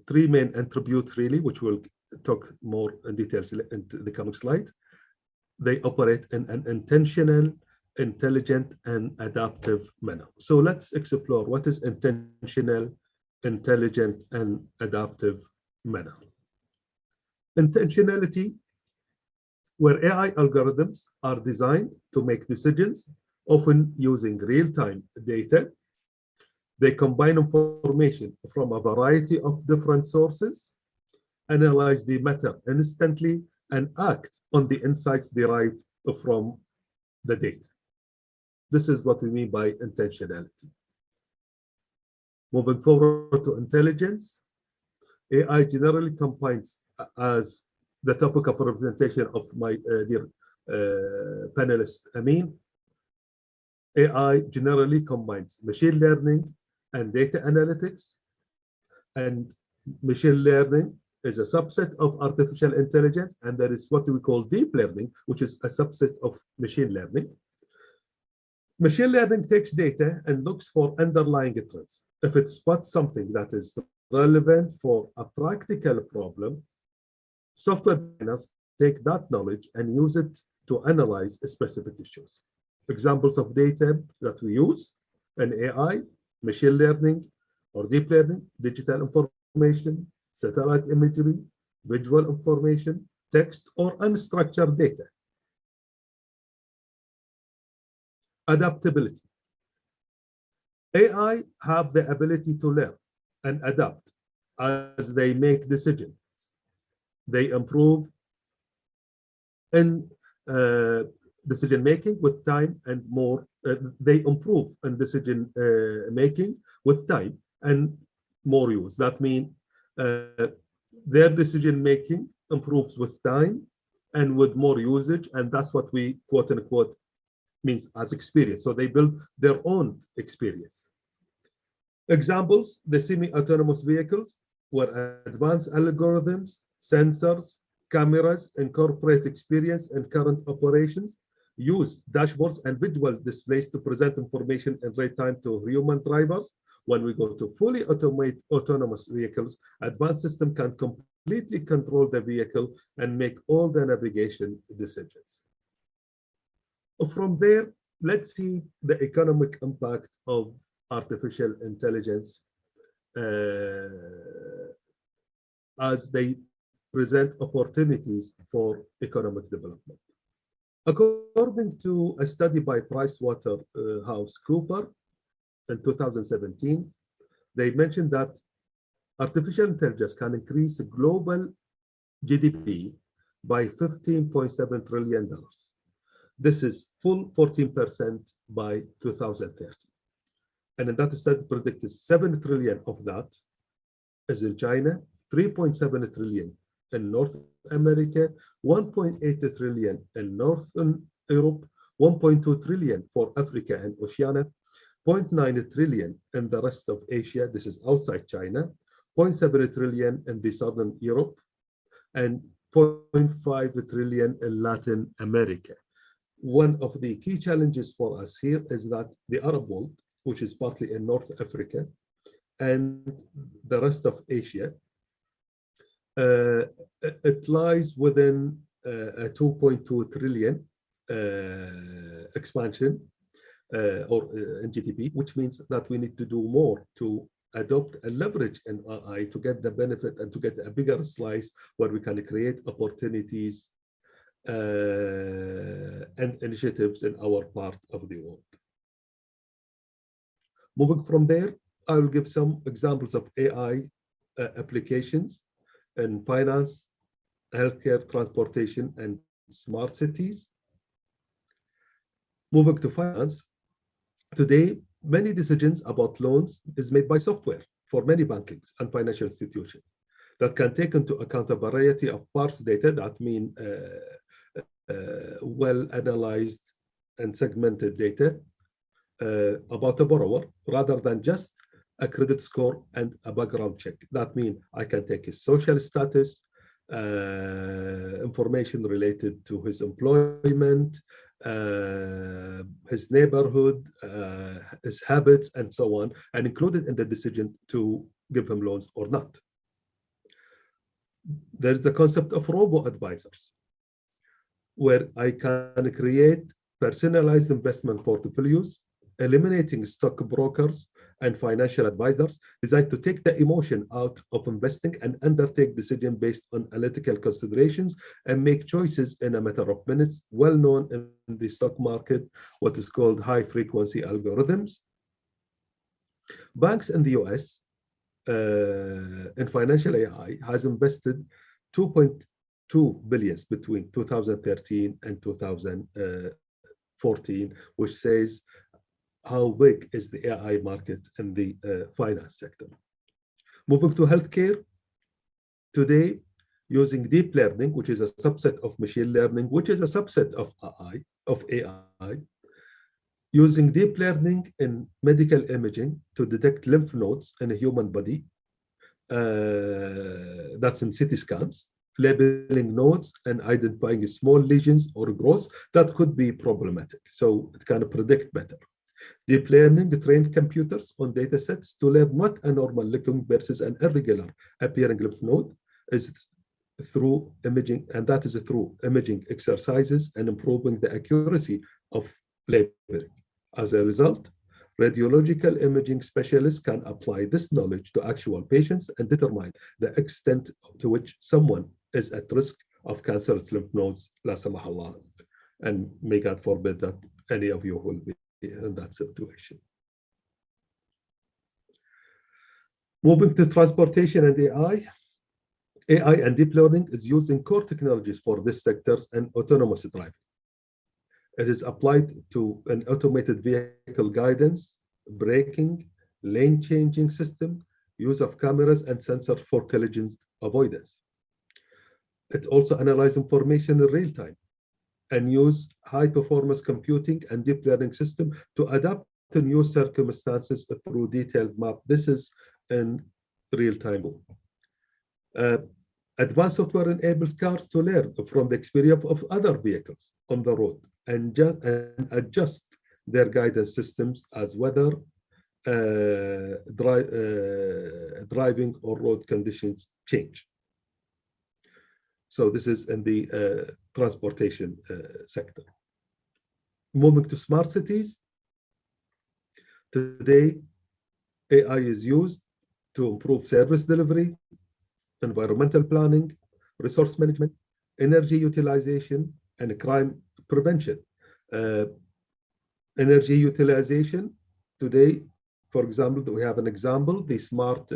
C: three main attributes, really, which we'll talk more in details in the coming slide. They operate in an intentional, intelligent, and adaptive manner. So let's explore what is intentional, intelligent, and adaptive manner. Intentionality, where AI algorithms are designed to make decisions, often using real-time data. They combine information from a variety of different sources, analyze the matter instantly, and act on the insights derived from the data. This is what we mean by intentionality. Moving forward to intelligence, AI generally combines, as the topic of representation of my dear panelist Amin, AI generally combines machine learning and data analytics, and machine learning is a subset of artificial intelligence, and there is what we call deep learning, which is a subset of machine learning. Machine learning takes data and looks for underlying trends. If it spots something that is relevant for a practical problem, software designers take that knowledge and use it to analyze specific issues. Examples of data that we use in AI, machine learning or deep learning, digital information, satellite imagery, visual information, text, or unstructured data. Adaptability. AI have the ability to learn and adapt as they make decisions. They improve in decision making with time and more. They improve in decision making with time and more use. That means their decision making improves with time and with more usage, and that's what we quote unquote means as experience. So they build their own experience. Examples: the semi-autonomous vehicles, where advanced algorithms, sensors, cameras incorporate experience in current operations, use dashboards and visual displays to present information in real time to human drivers. When we go to fully autonomous vehicles, advanced system can completely control the vehicle and make all the navigation decisions. From there, let's see the economic impact of artificial intelligence as they present opportunities for economic development. According to a study by PricewaterhouseCoopers in 2017, they mentioned that artificial intelligence can increase global GDP by $15.7 trillion. This is full 14% by 2030. And in that study predicted 7 trillion of that is in China, 3.7 trillion in North America, 1.8 trillion in Northern Europe, 1.2 trillion for Africa and Oceania, 0.9 trillion in the rest of Asia, this is outside China, 0.7 trillion in the Southern Europe, and 0.5 trillion in Latin America. One of the key challenges for us here is that the Arab world, which is partly in North Africa and the rest of Asia, it lies within a 2.2 trillion expansion or in GDP, which means that we need to do more to adopt and leverage an AI to get the benefit and to get a bigger slice where we can create opportunities and initiatives in our part of the world. Moving from there, I will give some examples of AI applications in finance, healthcare, transportation, and smart cities. Moving to finance, today, many decisions about loans is made by software for many banking and financial institutions that can take into account a variety of parse data that mean well analyzed and segmented data about a borrower rather than just a credit score and a background check. That means I can take his social status, information related to his employment, his neighborhood, his habits, and so on, and include it in the decision to give him loans or not. There's the concept of Robo Advisors, where I can create personalized investment portfolios, eliminating stockbrokers and financial advisors designed to take the emotion out of investing and undertake decisions based on analytical considerations and make choices in a matter of minutes, well known in the stock market, what is called high frequency algorithms. Banks in the US in financial AI has invested 2.2 billion between 2013 and 2014, which says how big is the AI market in the finance sector. Moving to healthcare, today, using deep learning, which is a subset of machine learning, which is a subset of AI, using deep learning in medical imaging to detect lymph nodes in a human body, that's in CT scans, labeling nodes and identifying small lesions or growths that could be problematic. So it can predict better. Deep learning trained computers on data sets to learn what a normal looking versus an irregular appearing lymph node is through imaging, and that is through imaging exercises and improving the accuracy of labeling. As a result, radiological imaging specialists can apply this knowledge to actual patients and determine the extent to which someone is at risk of cancerous lymph nodes, la samah Allah, and may God forbid that any of you will be in that situation. Moving to transportation and AI and deep learning is used in core technologies for these sectors and autonomous driving. It is applied to an automated vehicle guidance, braking, lane changing system, use of cameras and sensors for collisions avoidance. It also analyzes information in real time and use high performance computing and deep learning system to adapt to new circumstances through detailed map. This is in real time. Advanced software enables cars to learn from the experience of other vehicles on the road and adjust their guidance systems as weather, driving or road conditions change. So this is in the transportation sector. Moving to smart cities, today AI is used to improve service delivery, environmental planning, resource management, energy utilization, and crime prevention. Energy utilization today, for example, we have an example, the smart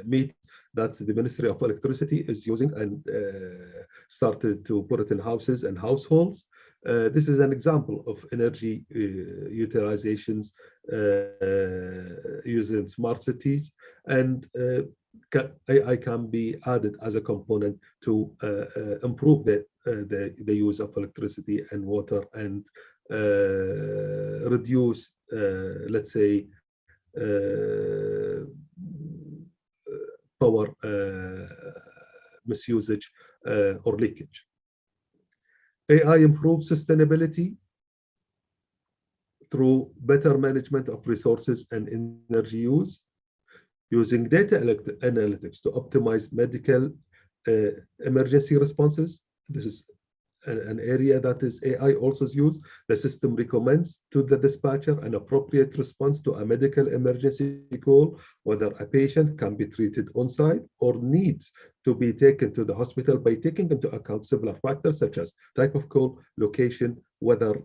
C: meter that the Ministry of Electricity is using and started to put it in houses and households. This is an example of energy utilizations using smart cities, and AI can be added as a component to improve the use of electricity and water and reduce, let's say, power misusage or leakage. AI improves sustainability through better management of resources and energy use, using data analytics to optimize medical emergency responses. This is an area that is AI also is used. The system recommends to the dispatcher an appropriate response to a medical emergency call, whether a patient can be treated on site or needs to be taken to the hospital by taking into account similar factors such as type of call, location, weather,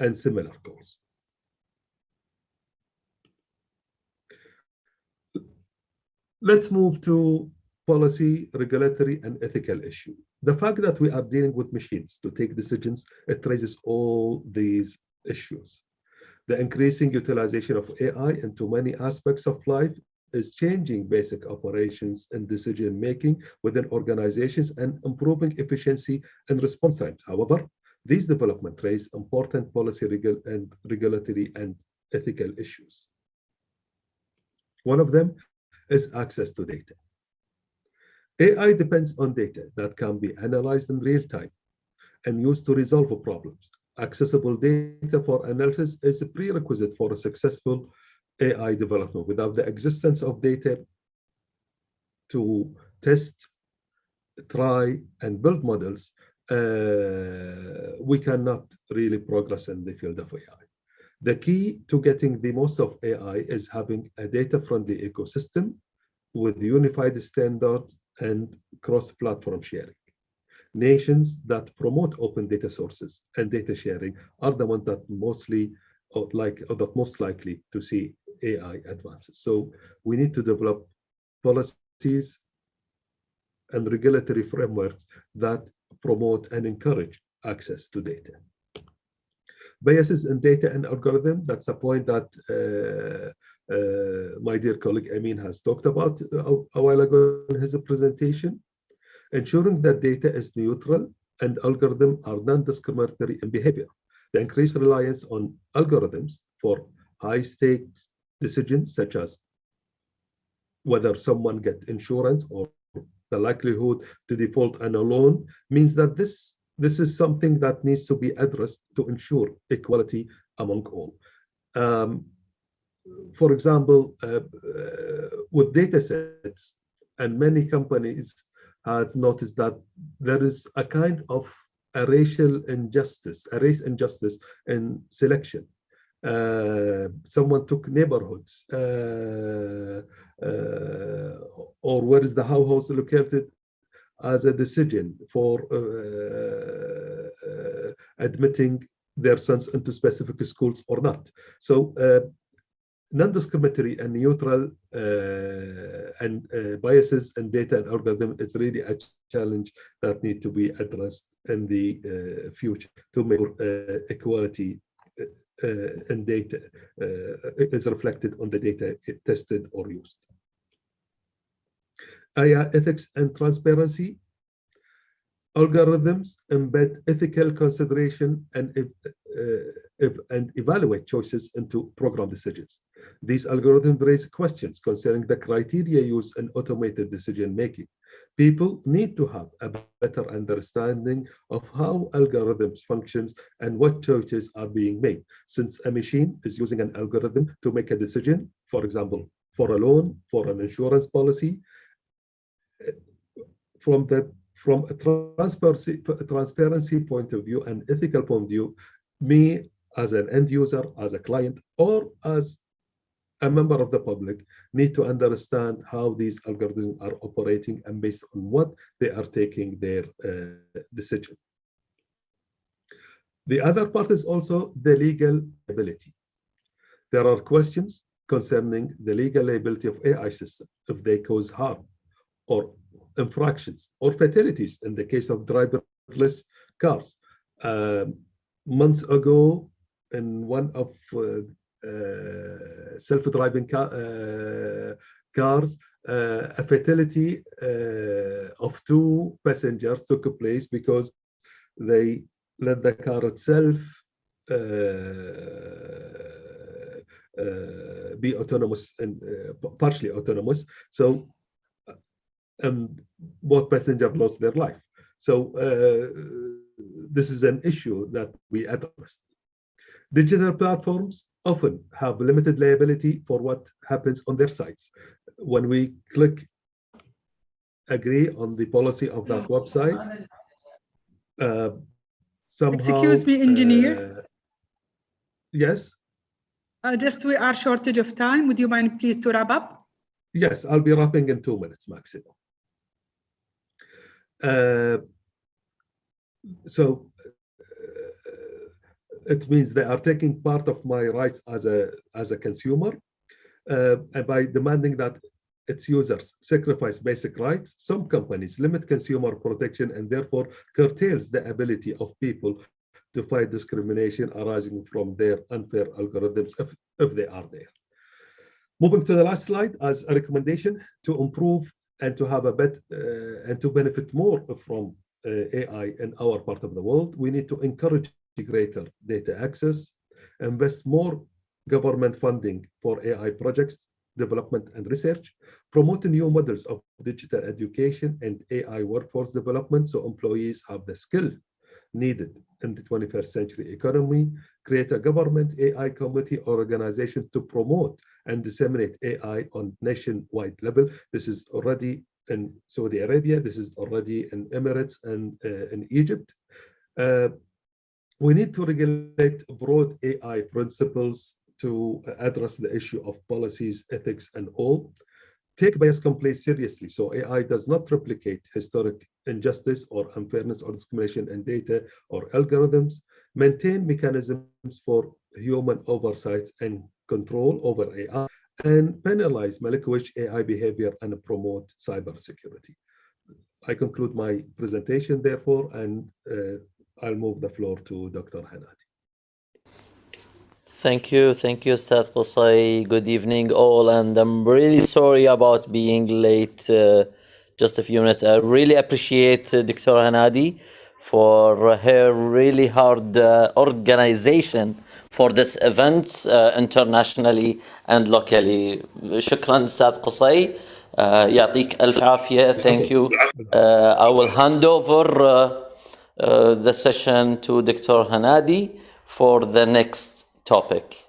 C: and similar calls. Let's move to policy, regulatory, and ethical issue. The fact that we are dealing with machines to take decisions, it raises all these issues. The increasing utilization of AI into many aspects of life is changing basic operations and decision-making within organizations and improving efficiency and response times. However, these developments raise important policy and regulatory and ethical issues. One of them is access to data. AI depends on data that can be analyzed in real time and used to resolve problems. Accessible data for analysis is a prerequisite for a successful AI development. Without the existence of data to test, try, and build models, we cannot really progress in the field of AI. The key to getting the most of AI is having a data-friendly ecosystem with unified standards and cross-platform sharing. Nations that promote open data sources and data sharing are the ones that most likely to see AI advances. So we need to develop policies and regulatory frameworks that promote and encourage access to data. Biases in data and algorithm, that's a point that my dear colleague Amin has talked about a while ago in his presentation. Ensuring that data is neutral and algorithms are non-discriminatory in behavior. The increased reliance on algorithms for high-stakes decisions, such as whether someone gets insurance or the likelihood to default on a loan, means that this is something that needs to be addressed to ensure equality among all. For example, with data sets, and many companies has noticed that there is a kind of a race injustice in selection. Someone took neighborhoods, or where is the house located as a decision for admitting their sons into specific schools or not. So non-discriminatory and neutral and biases in data and algorithm is really a challenge that need to be addressed in the future to make equality in data is reflected on the data tested or used. AI ethics and transparency. Algorithms embed ethical consideration and evaluate choices into program decisions. These algorithms raise questions concerning the criteria used in automated decision making. People need to have a better understanding of how algorithms functions and what choices are being made. Since a machine is using an algorithm to make a decision, for example, for a loan, for an insurance policy, from a transparency point of view and ethical point of view, me as an end user, as a client, or as a member of the public need to understand how these algorithms are operating and based on what they are taking their decision. The other part is also the legal liability. There are questions concerning the legal liability of AI systems if they cause harm or infractions or fatalities in the case of driverless cars. Months ago, in one of self-driving cars, a fatality of 2 passengers took place because they let the car itself be autonomous and partially autonomous. So both passengers lost their life. So this is an issue that we addressed. Digital platforms often have limited liability for what happens on their sites. When we click agree on the policy of that website, somehow...
B: Excuse me, engineer.
C: Yes?
B: Just we are shortage of time. Would you mind please to wrap up?
C: Yes, I'll be wrapping in 2 minutes maximum. It means they are taking part of my rights as a consumer, and by demanding that its users sacrifice basic rights, some companies limit consumer protection and therefore curtails the ability of people to fight discrimination arising from their unfair algorithms if they are there. Moving to the last slide, as a recommendation to improve and to have a and to benefit more from AI in our part of the world, we need to encourage greater data access, invest more government funding for AI projects, development and research, promote new models of digital education and AI workforce development so employees have the skills needed in the 21st century economy, create a government AI committee or organization to promote and disseminate AI on nationwide level. This is already in Saudi Arabia, this is already in Emirates and in Egypt. We need to regulate broad AI principles to address the issue of policies, ethics, and all. Take bias complaints seriously, so AI does not replicate historic injustice or unfairness or discrimination in data or algorithms. Maintain mechanisms for human oversight and control over AI, and penalize malicious AI behavior and promote cybersecurity. I conclude my presentation, therefore, and I'll move the floor to Dr. Hanadi.
G: Thank you, Ustad Qusay. Good evening, all, and I'm really sorry about being late just a few minutes. I really appreciate Dr. Hanadi for her really hard organization for this event internationally and locally. شكرا أستاذ قصي. يعطيك ألف عافية. Thank you. I will hand over the session to Dr. Hanadi for the next topic.